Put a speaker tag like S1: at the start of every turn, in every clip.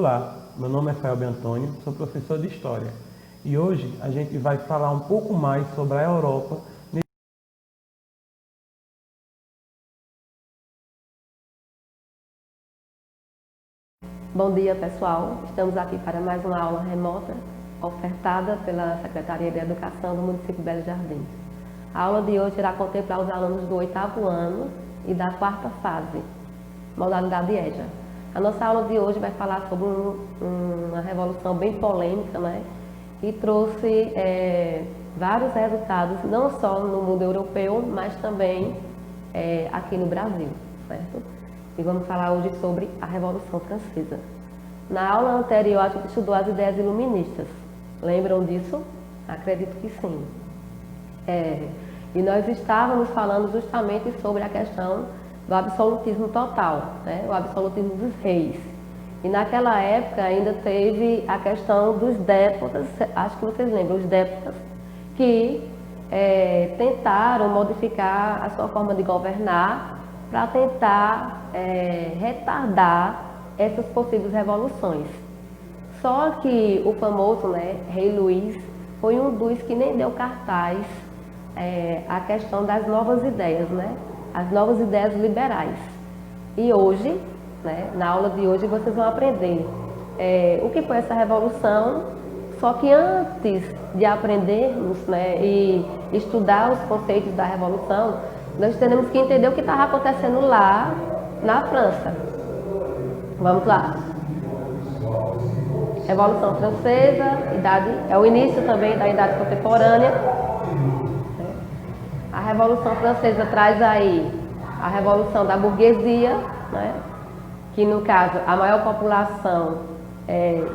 S1: Olá, meu nome é Felber Antônio, sou professor de História e hoje a gente vai falar um pouco mais sobre a Europa.
S2: Bom dia, pessoal. Estamos aqui para mais uma aula remota ofertada pela Secretaria de Educação do município de Belo Jardim. A aula de hoje irá contemplar os alunos do 8º ano e da 4ª fase, modalidade EJA. A nossa aula de hoje vai falar sobre uma revolução bem polêmica, né? Que trouxe vários resultados, não só no mundo europeu, mas também aqui no Brasil, certo? E vamos falar hoje sobre a Revolução Francesa. Na aula anterior, a gente estudou as ideias iluministas. Lembram disso? Acredito que sim. E nós estávamos falando justamente sobre a questão do absolutismo total, né? O absolutismo dos reis. E naquela época ainda teve a questão dos déspotas, acho que vocês lembram, os déspotas que tentaram modificar a sua forma de governar para tentar retardar essas possíveis revoluções. Só que o famoso, né, Rei Luís foi um dos que nem deu cartaz à questão das novas ideias, né, as novas ideias liberais. E hoje, né, na aula de hoje, vocês vão aprender o que foi essa revolução, só que antes de aprendermos, né, e estudar os conceitos da revolução, nós teremos que entender o que estava acontecendo lá na França. Vamos lá. Revolução Francesa, é o início também da Idade Contemporânea. A Revolução Francesa traz aí a revolução da burguesia, né? Que no caso a maior população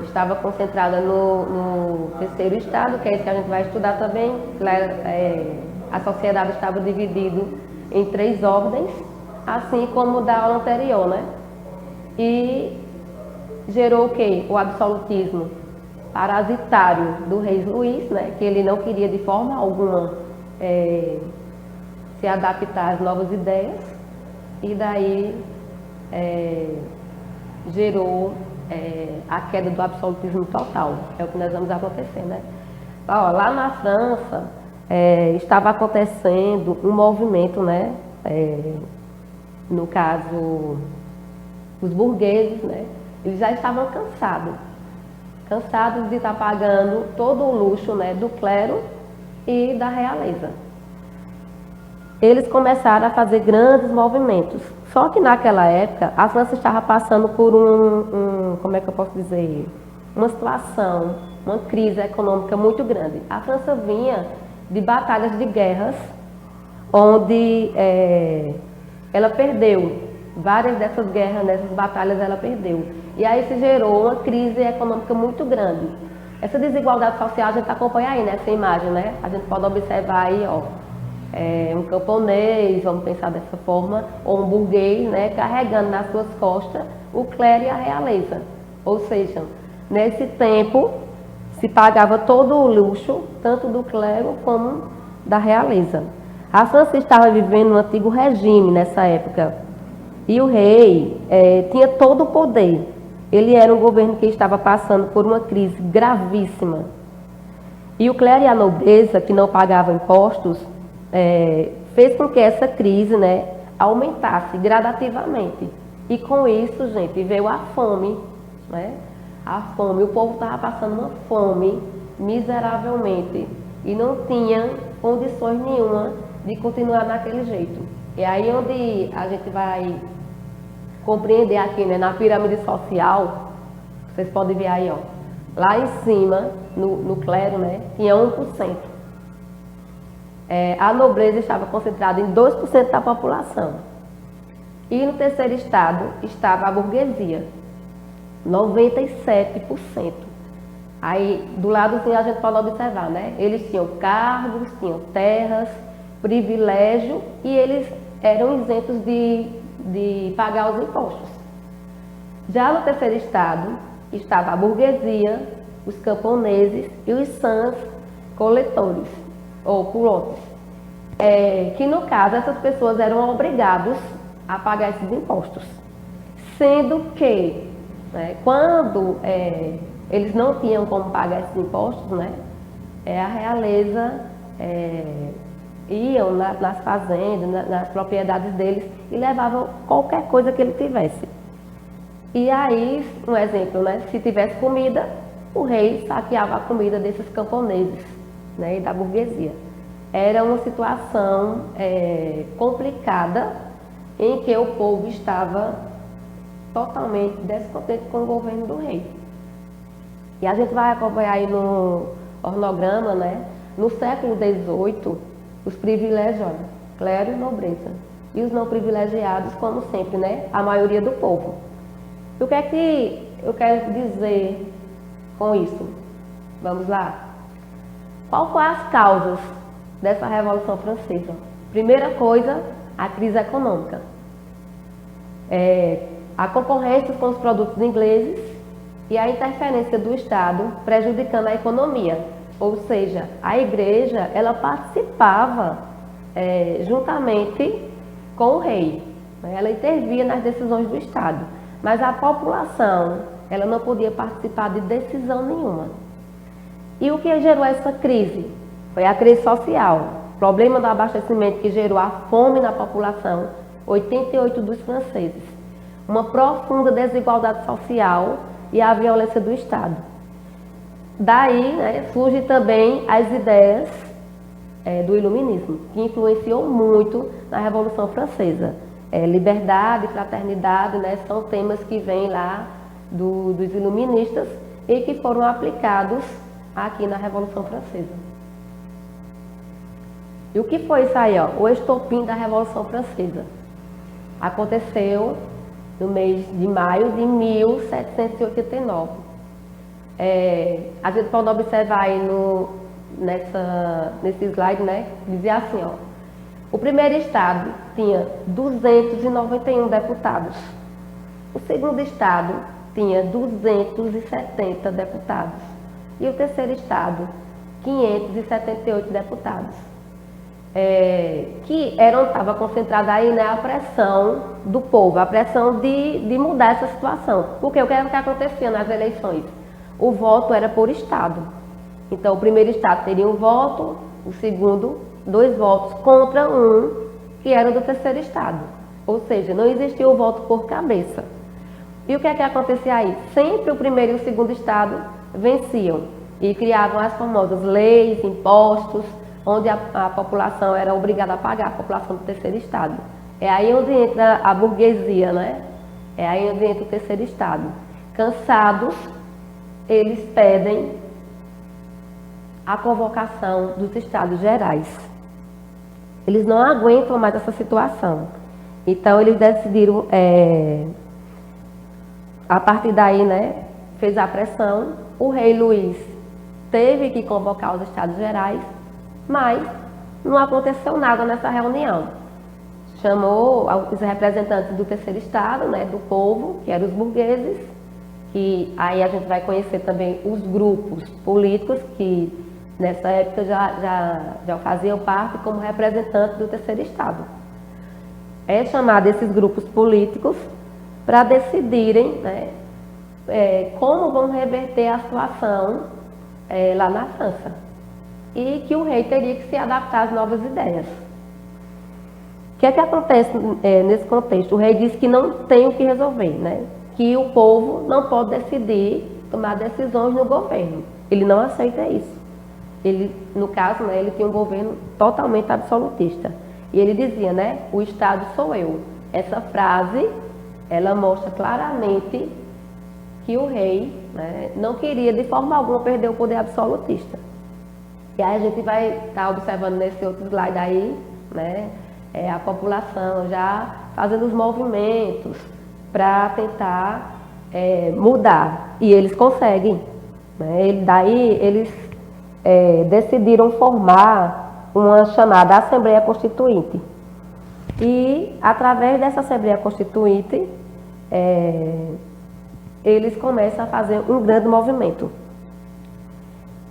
S2: estava concentrada no terceiro estado, que é esse que a gente vai estudar também. A sociedade estava dividida em 3 ordens, assim como da aula anterior, né? E gerou o quê? O absolutismo parasitário do rei Luís, né? Que ele não queria de forma alguma se adaptar às novas ideias, e daí gerou a queda do absolutismo total. É o que nós vamos acontecer, né? Ó, lá na França estava acontecendo um movimento, né? No caso, os burgueses, né? Eles já estavam cansados de estar pagando todo o luxo, né, do clero e da realeza. Eles começaram a fazer grandes movimentos. Só que naquela época a França estava passando por como é que eu posso dizer, uma situação, uma crise econômica muito grande. A França vinha de batalhas de guerras, onde ela perdeu várias dessas guerras, nessas batalhas ela perdeu. E aí se gerou uma crise econômica muito grande. Essa desigualdade social a gente acompanha aí nessa imagem, né? A gente pode observar aí, ó, um camponês, vamos pensar dessa forma, ou um burguês, né, carregando nas suas costas o clero e a realeza. Ou seja, nesse tempo se pagava todo o luxo, tanto do clero como da realeza. A França estava vivendo um antigo regime nessa época, e o rei tinha todo o poder. Ele era um governo que estava passando por uma crise gravíssima. E o clero e a nobreza, que não pagavam impostos, fez com que essa crise, né, aumentasse gradativamente. E com isso, gente, veio a fome, né? A fome. O povo estava passando uma fome miseravelmente e não tinha condições nenhuma de continuar daquele jeito. É aí onde a gente vai compreender aqui, né, na pirâmide social. Vocês podem ver aí, ó, lá em cima, no clero, né, tinha 1%. A nobreza estava concentrada em 2% da população. E no terceiro estado estava a burguesia, 97%. Aí, do lado assim, a gente pode observar, né? Eles tinham cargos, tinham terras, privilégio, e eles eram isentos de pagar os impostos. Já no terceiro estado estava a burguesia, os camponeses e os sans coletores, ou culottes, que no caso essas pessoas eram obrigados a pagar esses impostos, sendo que né? Quando eles não tinham como pagar esses impostos, né? A realeza iam nas fazendas, nas propriedades deles e levavam qualquer coisa que ele tivesse. E aí, um exemplo, né? Se tivesse comida, o rei saqueava a comida desses camponeses, né? E da burguesia. Era uma situação complicada em que o povo estava totalmente descontente com o governo do rei. E a gente vai acompanhar aí no organograma, né? No século XVIII, os privilégios, olha, clero e nobreza. E os não privilegiados, como sempre, né? A maioria do povo. E o que é que eu quero dizer com isso? Vamos lá? Qual foram as causas dessa Revolução Francesa? Primeira coisa, a crise econômica. A concorrência com os produtos ingleses e a interferência do Estado prejudicando a economia. Ou seja, a igreja, ela participava juntamente com o rei. Ela intervia nas decisões do Estado. Mas a população, ela não podia participar de decisão nenhuma. E o que gerou essa crise? Foi a crise social. O problema do abastecimento que gerou a fome na população, 88 dos franceses. Uma profunda desigualdade social e a violência do Estado. Daí, né, surgem também as ideias do iluminismo, que influenciou muito na Revolução Francesa. Liberdade, fraternidade, né, são temas que vêm lá dos iluministas e que foram aplicados aqui na Revolução Francesa. E o que foi isso aí, ó? O estopim da Revolução Francesa. Aconteceu no mês de maio de 1789. A gente pode observar aí nesse slide, né? Dizia assim, ó. O primeiro estado tinha 291 deputados. O segundo estado tinha 270 deputados. E o terceiro estado, 578 deputados. Que estava concentrada aí, né, a pressão do povo, a pressão de mudar essa situação. Porque o que acontecia nas eleições? O voto era por estado. Então, o primeiro estado teria um voto, o segundo 2 votos contra um, que era do terceiro estado. Ou seja, não existia o voto por cabeça. E o que acontecia aí? Sempre o primeiro e o segundo estado venciam e criavam as famosas leis, impostos, onde a população era obrigada a pagar, a população do terceiro estado. É aí onde entra a burguesia, né? É aí onde entra o terceiro estado. Cansados, eles pedem a convocação dos estados gerais. Eles não aguentam mais essa situação. Então, eles decidiram, a partir daí, né, fez a pressão. O rei Luís teve que convocar os estados gerais, mas não aconteceu nada nessa reunião. Chamou os representantes do terceiro estado, né, do povo, que eram os burgueses, que aí a gente vai conhecer também os grupos políticos que nessa época já faziam parte como representantes do terceiro estado. É chamado esses grupos políticos para decidirem, né, como vão reverter a situação lá na França. E que o rei teria que se adaptar às novas ideias. O que acontece nesse contexto? O rei disse que não tem o que resolver, né? Que o povo não pode decidir, tomar decisões no governo. Ele não aceita isso. Ele, no caso, né, ele tinha um governo totalmente absolutista. E ele dizia, né, o Estado sou eu. Essa frase, ela mostra claramente que o rei, né, não queria de forma alguma perder o poder absolutista. E aí a gente vai estar observando nesse outro slide aí, né, a população já fazendo os movimentos para tentar mudar. E eles conseguem. Né? Daí eles decidiram formar uma chamada Assembleia Constituinte. E através dessa Assembleia Constituinte, eles começam a fazer um grande movimento.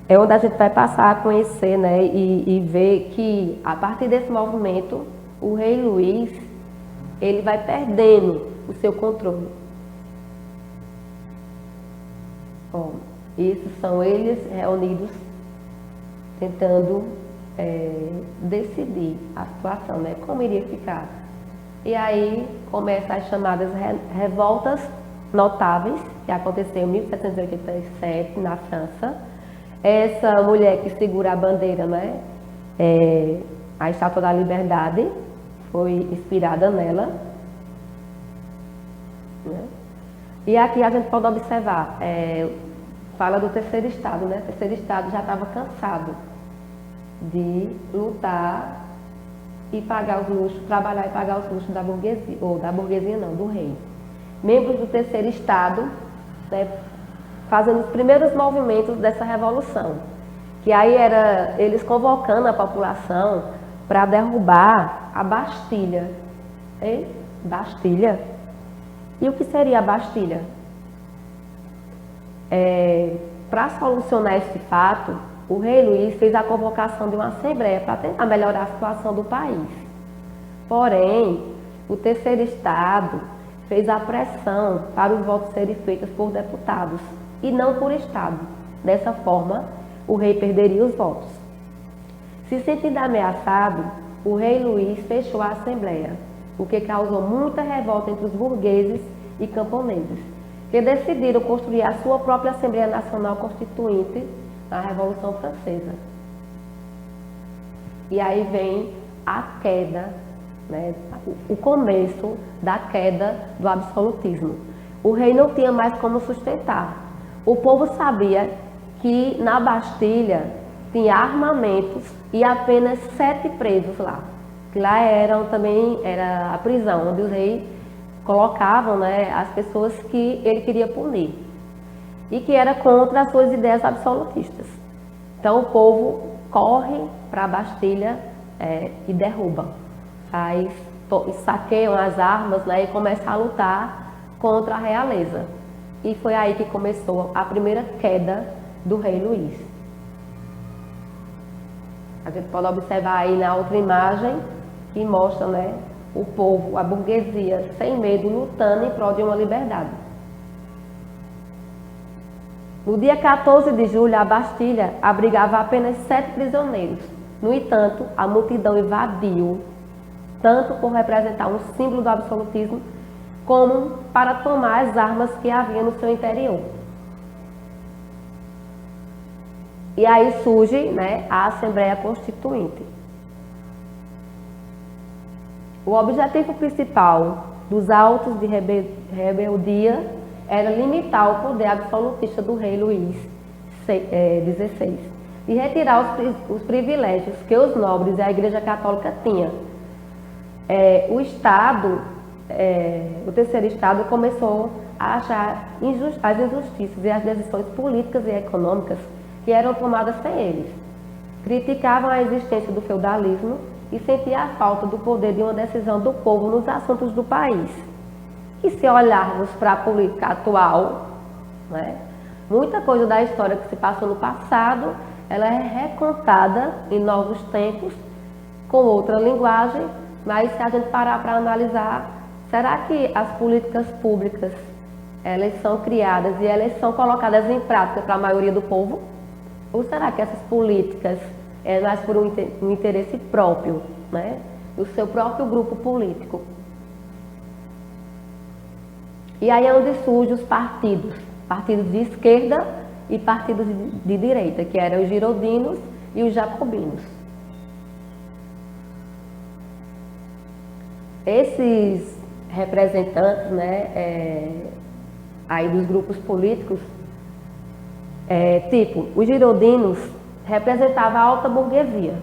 S2: É onde a gente vai passar a conhecer, né, e ver que a partir desse movimento, o rei Luís, ele vai perdendo o seu controle. Bom, isso são eles reunidos tentando decidir a situação, né? Como iria ficar. E aí começam as chamadas revoltas notáveis, que aconteceu em 1787 na França. Essa mulher que segura a bandeira, né? A Estátua da Liberdade foi inspirada nela. Né? E aqui a gente pode observar, fala do terceiro estado, né? O terceiro estado já estava cansado de lutar e pagar os luxos, trabalhar e pagar os luxos da burguesia, ou da burguesia não, do rei. Membros do terceiro estado, né, fazendo os primeiros movimentos dessa revolução, que aí era eles convocando a população para derrubar a Bastilha. Bastilha? E o que seria a Bastilha? Para solucionar esse fato, o rei Luís fez a convocação de uma assembleia para tentar melhorar a situação do país. Porém, o terceiro estado fez a pressão para os votos serem feitos por deputados e não por estado. Dessa forma, o rei perderia os votos. Se sentindo ameaçado, o rei Luís fechou a assembleia, o que causou muita revolta entre os burgueses e camponeses, que decidiram construir a sua própria Assembleia Nacional Constituinte na Revolução Francesa. E aí vem a queda, né, o começo da queda do absolutismo. O rei não tinha mais como sustentar. O povo sabia que na Bastilha tinha armamentos e apenas 7 presos lá. Que lá era a prisão, onde os reis colocavam, né, as pessoas que ele queria punir e que era contra as suas ideias absolutistas. Então o povo corre para a Bastilha e derruba, saqueiam as armas, né, e começam a lutar contra a realeza. E foi aí que começou a primeira queda do rei Luís. A gente pode observar aí na outra imagem que mostra, né, o povo, a burguesia, sem medo, lutando em prol de uma liberdade. No dia 14 de julho, a Bastilha abrigava apenas 7 prisioneiros. No entanto, a multidão invadiu, tanto por representar um símbolo do absolutismo, como para tomar as armas que havia no seu interior. E aí surge, né, a Assembleia Constituinte. O objetivo principal dos autos de rebeldia era limitar o poder absolutista do rei Luís XVI e retirar os privilégios que os nobres e a Igreja Católica tinham. O Estado, o terceiro Estado, começou a achar as injustiças e as decisões políticas e econômicas que eram tomadas sem eles. Criticavam a existência do feudalismo e sentia a falta do poder de uma decisão do povo nos assuntos do país. E se olharmos para a política atual, né, muita coisa da história que se passou no passado, ela é recontada em novos tempos, com outra linguagem, mas se a gente parar para analisar, será que as políticas públicas, elas são criadas e elas são colocadas em prática para a maioria do povo? Ou será que essas políticas é mais por um interesse próprio, né, do seu próprio grupo político? E aí é onde surgem os partidos de esquerda e partidos de direita, que eram os girondinos e os jacobinos. Esses representantes, né, aí dos grupos políticos, tipo, os girondinos representavam a alta burguesia.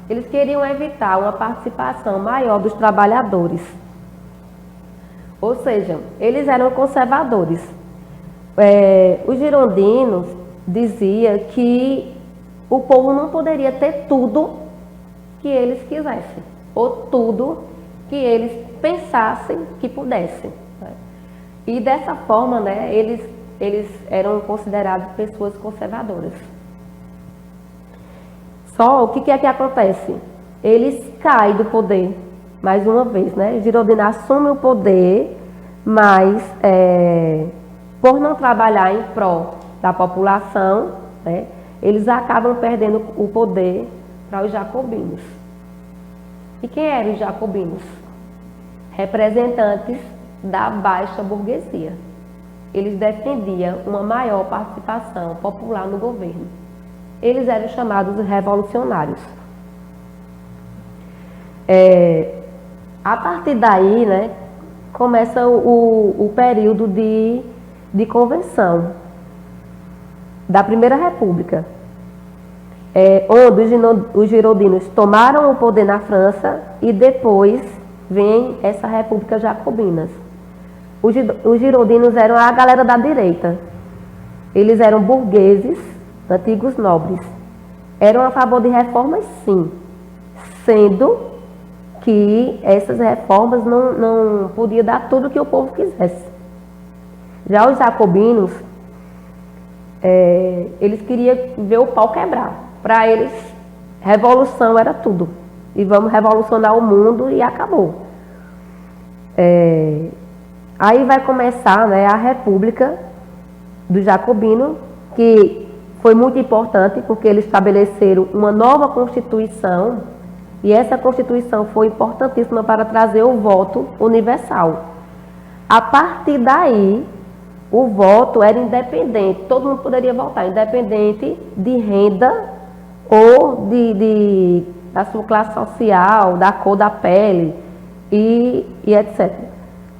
S2: Eles queriam evitar uma participação maior dos trabalhadores. Ou seja, eles eram conservadores. Os girondinos diziam que o povo não poderia ter tudo que eles quisessem, ou tudo que eles pensassem que pudessem. E dessa forma, né, eles eram considerados pessoas conservadoras. Só o que é que acontece? Eles caem do poder, mais uma vez, né? Girondino assume o poder, mas por não trabalhar em prol da população, né, eles acabam perdendo o poder para os jacobinos. E quem eram os jacobinos? Representantes da baixa burguesia. Eles defendiam uma maior participação popular no governo. Eles eram chamados revolucionários. A partir daí, né, começa o período de convenção da Primeira República, onde os girondinos tomaram o poder na França e depois vem essa República Jacobinas. Os girondinos eram a galera da direita. Eles eram burgueses, antigos nobres. Eram a favor de reformas, sim, sendo que essas reformas não podiam dar tudo o que o povo quisesse. Já os jacobinos, eles queriam ver o pau quebrar. Para eles, revolução era tudo. E vamos revolucionar o mundo e acabou. Aí vai começar, né, a República do Jacobino, que foi muito importante porque eles estabeleceram uma nova Constituição e essa Constituição foi importantíssima para trazer o voto universal. A partir daí, o voto era independente, todo mundo poderia votar, independente de renda ou da sua classe social, da cor da pele e etc.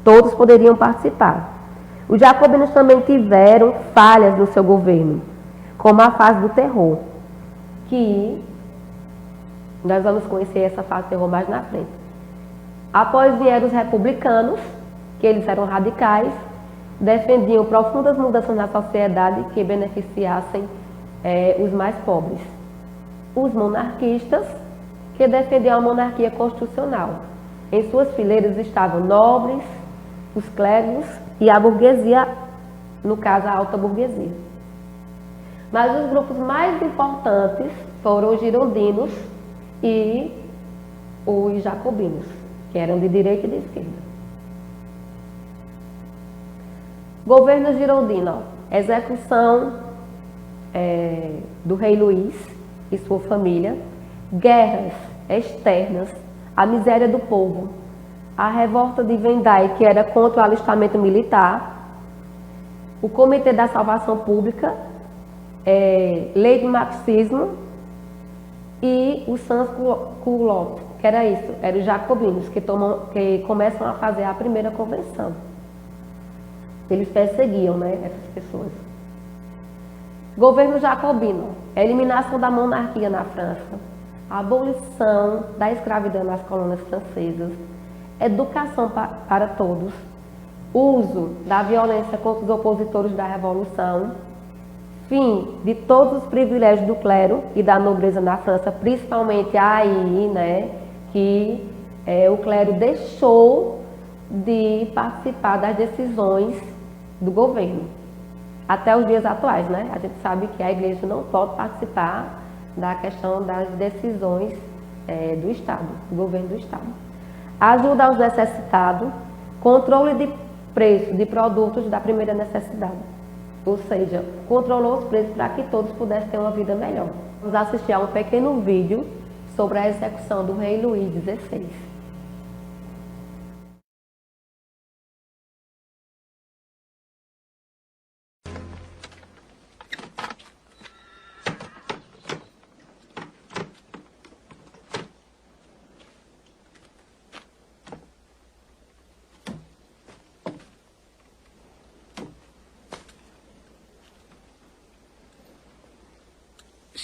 S2: Todos poderiam participar. Os jacobinos também tiveram falhas no seu governo, como a fase do terror, que nós vamos conhecer essa fase do terror mais na frente. Após vieram os republicanos, que eles eram radicais, defendiam profundas mudanças na sociedade que beneficiassem os mais pobres. Os monarquistas, que defendiam a monarquia constitucional. Em suas fileiras estavam nobres, os clérigos e a burguesia, no caso a alta burguesia. Mas os grupos mais importantes foram os girondinos e os jacobinos, que eram de direita e de esquerda. Governo girondino, execução do rei Luís e sua família, guerras externas, a miséria do povo, a revolta de Vendai, que era contra o alistamento militar, o Comitê da Salvação Pública, lei de marxismo e o sans-culottes, que era isso, eram os jacobinos que começam a fazer a primeira convenção. Eles perseguiam, né, essas pessoas. Governo jacobino, eliminação da monarquia na França, abolição da escravidão nas colônias francesas, educação para todos, uso da violência contra os opositores da Revolução, fim de todos os privilégios do clero e da nobreza na França, principalmente aí, né, que o clero deixou de participar das decisões do governo. Até os dias atuais, né? A gente sabe que a igreja não pode participar da questão das decisões do Estado, do governo do Estado. Ajuda aos necessitados, controle de preço de produtos da primeira necessidade. Ou seja, controlou os preços para que todos pudessem ter uma vida melhor. Vamos assistir a um pequeno vídeo sobre a execução do rei Luís XVI.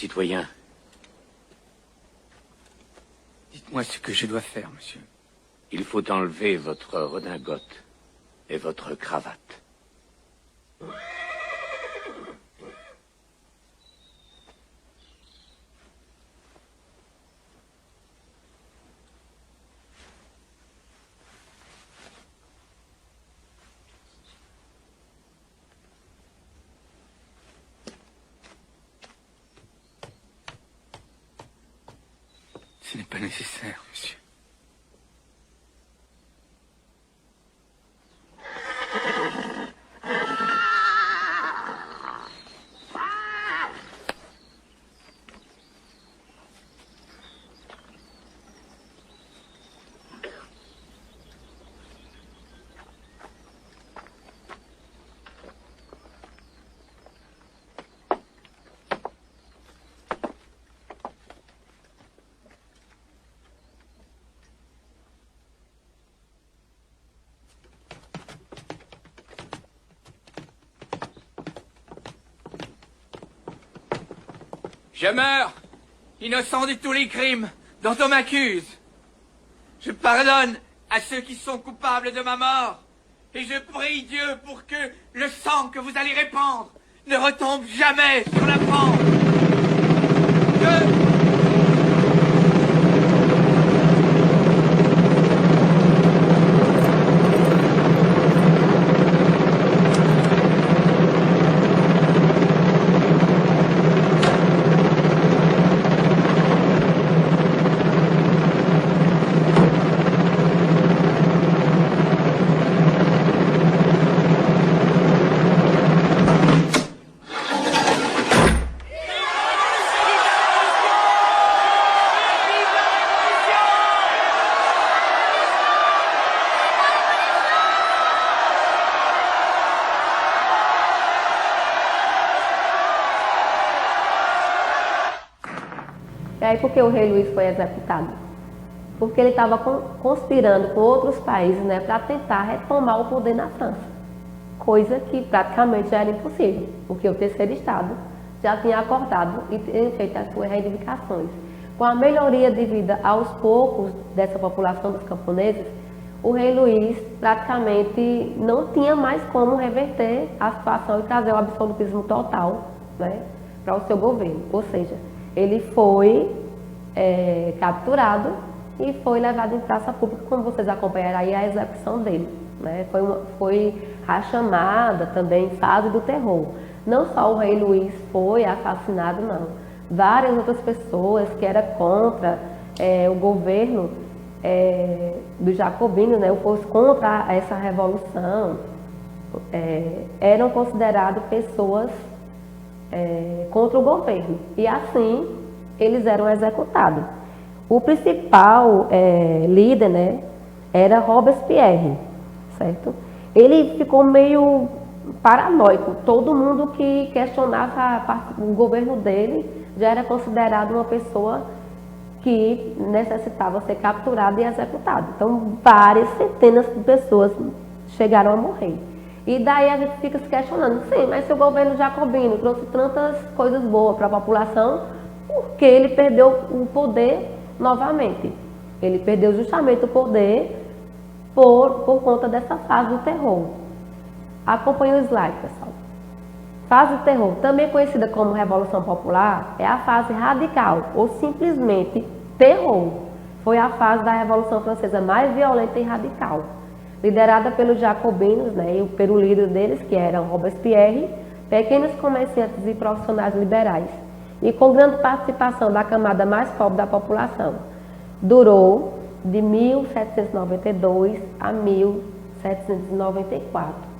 S3: Citoyen, dites-moi ce que je dois faire, monsieur. Il faut enlever votre redingote et votre cravate. Ce n'est pas nécessaire, monsieur. Je meurs, innocent de tous les crimes dont on m'accuse. Je pardonne à ceux qui sont coupables de ma mort. Et je prie Dieu pour que le sang que vous allez répandre ne retombe jamais sur la France.
S2: E aí, por que o rei Luís foi executado? Porque ele estava conspirando com outros países, né, para tentar retomar o poder na França. Coisa que praticamente já era impossível, porque o terceiro estado já tinha acordado e tinha feito as suas reivindicações. Com a melhoria de vida aos poucos dessa população dos camponeses, o rei Luís praticamente não tinha mais como reverter a situação e trazer o absolutismo total, né, para o seu governo. Ou seja, ele foi capturado e foi levado em praça pública, como vocês acompanharam aí a execução dele, né? Foi a chamada também fase do terror. Não só o rei Luís foi assassinado, não. Várias outras pessoas que eram contra o governo dos jacobinos, né, fosse contra essa revolução, eram consideradas pessoas contra o governo, e assim eles eram executados. O principal líder, né, era Robespierre, certo? Ele ficou meio paranoico. Todo mundo que questionava o governo dele já era considerado uma pessoa que necessitava ser capturada e executada. Então, várias centenas de pessoas chegaram a morrer. E daí a gente fica se questionando, sim, mas se o governo jacobino trouxe tantas coisas boas para a população, por que ele perdeu o poder novamente? Ele perdeu justamente o poder por conta dessa fase do terror. Acompanhe o slide, pessoal. Fase do terror, também conhecida como Revolução Popular, é a fase radical ou simplesmente terror. Foi a fase da Revolução Francesa mais violenta e radical, liderada pelos jacobinos, né, e pelo líder deles, que era Robespierre, pequenos comerciantes e profissionais liberais, e com grande participação da camada mais pobre da população. Durou de 1792 a 1794.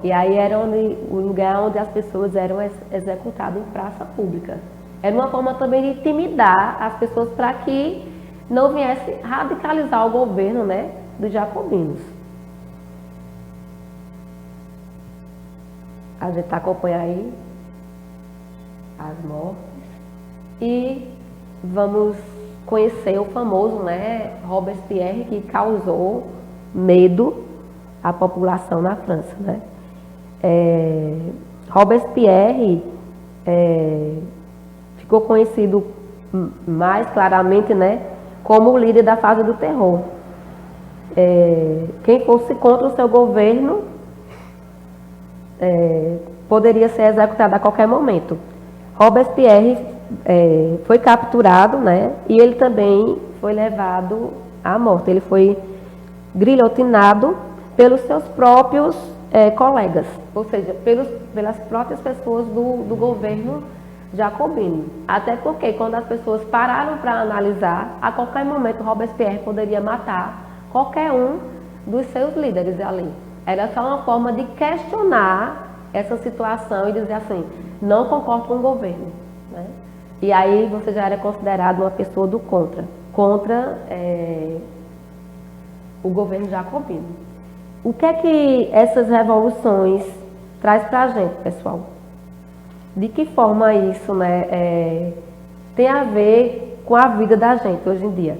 S2: E aí era o lugar onde as pessoas eram executadas em praça pública. Era uma forma também de intimidar as pessoas para que não viesse radicalizar o governo, né, dos jacobinos. A gente está acompanhando aí as mortes e vamos conhecer o famoso, né, Robespierre, que causou medo à população na França, né? Robespierre ficou conhecido mais claramente, né, como o líder da fase do terror. Quem fosse contra o seu governo poderia ser executado a qualquer momento. Robespierre foi capturado, né, e ele também foi levado à morte. Ele foi guilhotinado pelos seus próprios colegas, ou seja, pelas próprias pessoas do governo jacobino. Até porque quando as pessoas pararam para analisar, a qualquer momento Robespierre poderia matar qualquer um dos seus líderes ali. Era só uma forma de questionar essa situação e dizer assim, não concordo com o governo, né? E aí você já era considerado uma pessoa do contra o governo jacobino. O que é que essas revoluções traz para a gente, pessoal? De que forma isso, né, tem a ver com a vida da gente hoje em dia?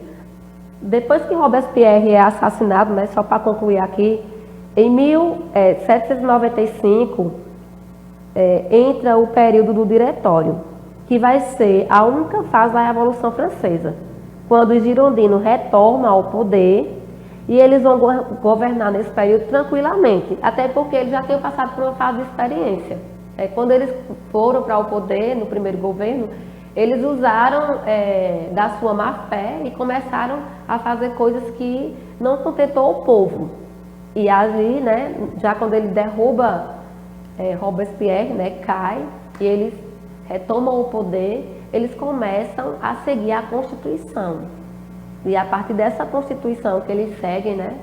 S2: Depois que Robespierre é assassinado, né, só para concluir aqui, em 1795 entra o período do Diretório, que vai ser a única fase da Revolução Francesa, quando os girondinos retornam ao poder e eles vão governar nesse período tranquilamente, até porque eles já tinham passado por uma fase de experiência. Quando eles foram para o poder, no primeiro governo, eles usaram da sua má fé e começaram a fazer coisas que não contentou o povo. E ali, né, já quando ele derruba Robespierre, né, cai, e eles retomam o poder, eles começam a seguir a Constituição. E a partir dessa Constituição que eles seguem, né,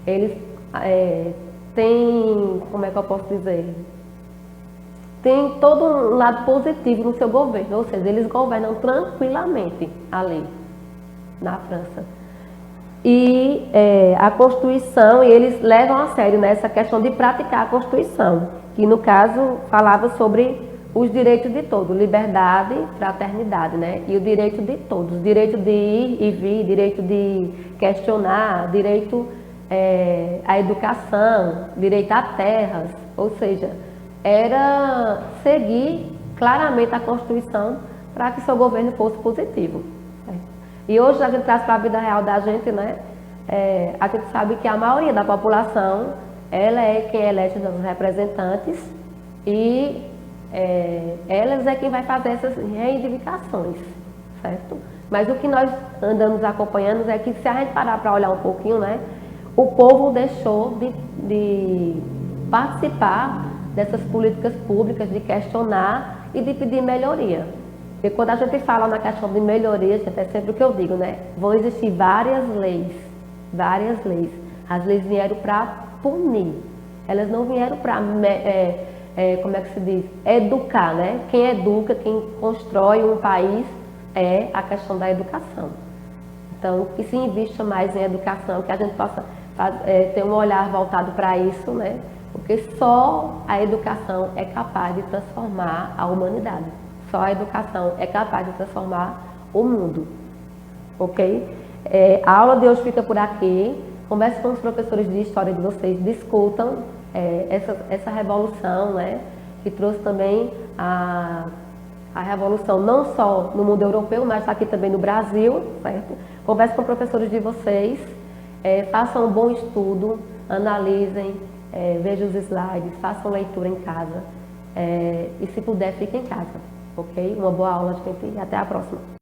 S2: eles têm, como é que eu posso dizer? Tem todo um lado positivo no seu governo, ou seja, eles governam tranquilamente ali, na França. E a Constituição, e eles levam a sério nessa questão de praticar a Constituição, que no caso falava sobre os direitos de todos, liberdade, fraternidade, né? E o direito de todos, direito de ir e vir, direito de questionar, direito à educação, direito a terras, ou seja, era seguir claramente a Constituição para que seu governo fosse positivo. E hoje a gente traz para a vida real da gente, né? A gente sabe que a maioria da população, ela é quem elege os representantes e elas é quem vai fazer essas reivindicações, certo? Mas o que nós andamos acompanhando é que se a gente parar para olhar um pouquinho, né? O povo deixou de participar dessas políticas públicas, de questionar e de pedir melhoria. Porque quando a gente fala na questão de melhoria, gente, é sempre o que eu digo, né? Vão existir várias leis, várias leis. As leis vieram para punir, elas não vieram para, como é que se diz? Educar, né? Quem educa, quem constrói um país é a questão da educação. Então, que se invista mais em educação, que a gente possa ter um olhar voltado para isso, né? Porque só a educação é capaz de transformar a humanidade. Só a educação é capaz de transformar o mundo. Ok? A aula de hoje fica por aqui. Converse com os professores de história de vocês, discutam essa revolução, né? Que trouxe também a revolução não só no mundo europeu, mas aqui também no Brasil, certo? Converse com professores de vocês, façam um bom estudo, analisem, vejam os slides, façam leitura em casa e se puder, fiquem em casa, ok? Uma boa aula, gente, e até a próxima.